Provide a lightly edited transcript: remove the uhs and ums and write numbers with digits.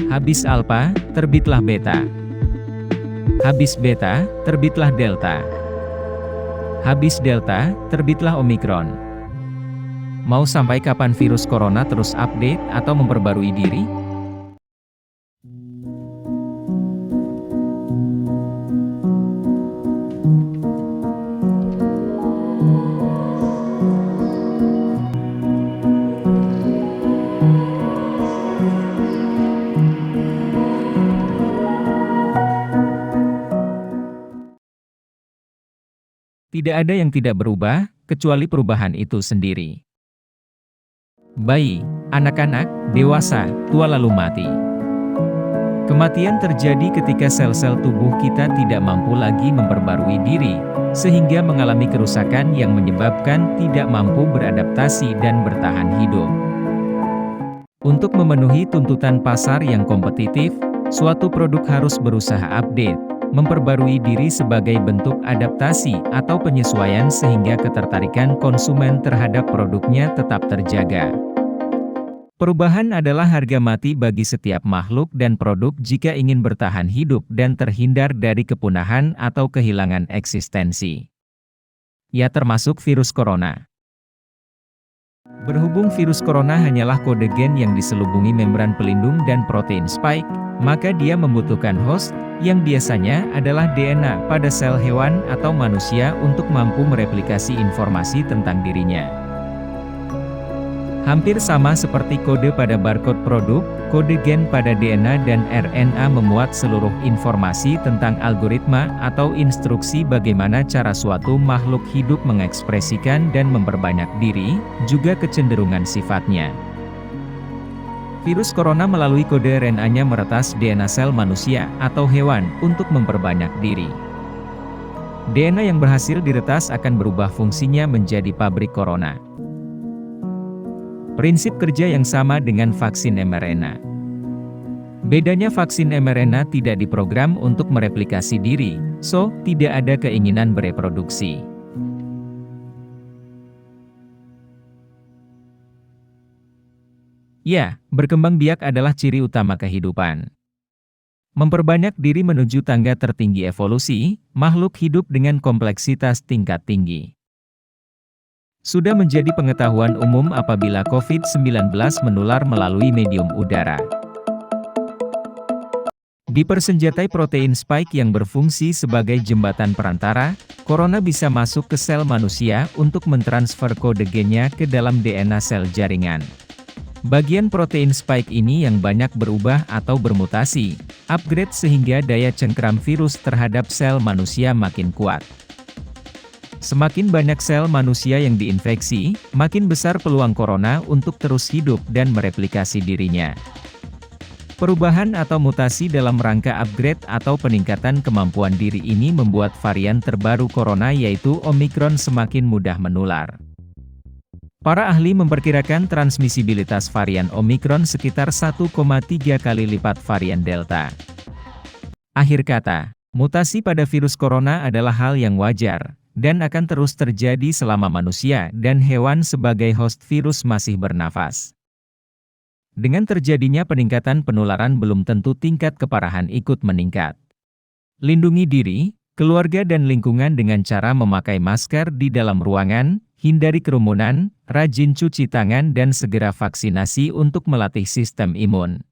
Habis alfa, terbitlah beta. Habis beta, terbitlah delta. Habis delta, terbitlah omikron. Mau sampai kapan virus corona terus update atau memperbarui diri? Tidak ada yang tidak berubah, kecuali perubahan itu sendiri. Bayi, anak-anak, dewasa, tua lalu mati. Kematian terjadi ketika sel-sel tubuh kita tidak mampu lagi memperbarui diri, sehingga mengalami kerusakan yang menyebabkan tidak mampu beradaptasi dan bertahan hidup. Untuk memenuhi tuntutan pasar yang kompetitif, suatu produk harus berusaha update, memperbarui diri sebagai bentuk adaptasi atau penyesuaian sehingga ketertarikan konsumen terhadap produknya tetap terjaga. Perubahan adalah harga mati bagi setiap makhluk dan produk jika ingin bertahan hidup dan terhindar dari kepunahan atau kehilangan eksistensi. Ya, termasuk virus corona. Berhubung virus corona hanyalah kode gen yang diselubungi membran pelindung dan protein spike, maka dia membutuhkan host, yang biasanya adalah DNA pada sel hewan atau manusia untuk mampu mereplikasi informasi tentang dirinya. Hampir sama seperti kode pada barcode produk, kode gen pada DNA dan RNA memuat seluruh informasi tentang algoritma atau instruksi bagaimana cara suatu makhluk hidup mengekspresikan dan memperbanyak diri, juga kecenderungan sifatnya. Virus corona melalui kode RNA-nya meretas DNA sel manusia atau hewan untuk memperbanyak diri. DNA yang berhasil diretas akan berubah fungsinya menjadi pabrik corona. Prinsip kerja yang sama dengan vaksin mRNA. Bedanya vaksin mRNA tidak diprogram untuk mereplikasi diri, so, tidak ada keinginan bereproduksi. Ya, berkembang biak adalah ciri utama kehidupan. Memperbanyak diri menuju tangga tertinggi evolusi, makhluk hidup dengan kompleksitas tingkat tinggi. Sudah menjadi pengetahuan umum apabila COVID-19 menular melalui medium udara. Dipersenjatai protein spike yang berfungsi sebagai jembatan perantara, corona bisa masuk ke sel manusia untuk mentransfer kode gennya ke dalam DNA sel jaringan. Bagian protein spike ini yang banyak berubah atau bermutasi, upgrade sehingga daya cengkram virus terhadap sel manusia makin kuat. Semakin banyak sel manusia yang diinfeksi, makin besar peluang corona untuk terus hidup dan mereplikasi dirinya. Perubahan atau mutasi dalam rangka upgrade atau peningkatan kemampuan diri ini membuat varian terbaru corona yaitu Omikron semakin mudah menular. Para ahli memperkirakan transmisibilitas varian Omikron sekitar 1,3 kali lipat varian Delta. Akhir kata, mutasi pada virus corona adalah hal yang wajar, dan akan terus terjadi selama manusia dan hewan sebagai host virus masih bernafas. Dengan terjadinya peningkatan penularan belum tentu tingkat keparahan ikut meningkat. Lindungi diri, keluarga dan lingkungan dengan cara memakai masker di dalam ruangan, hindari kerumunan, rajin cuci tangan dan segera vaksinasi untuk melatih sistem imun.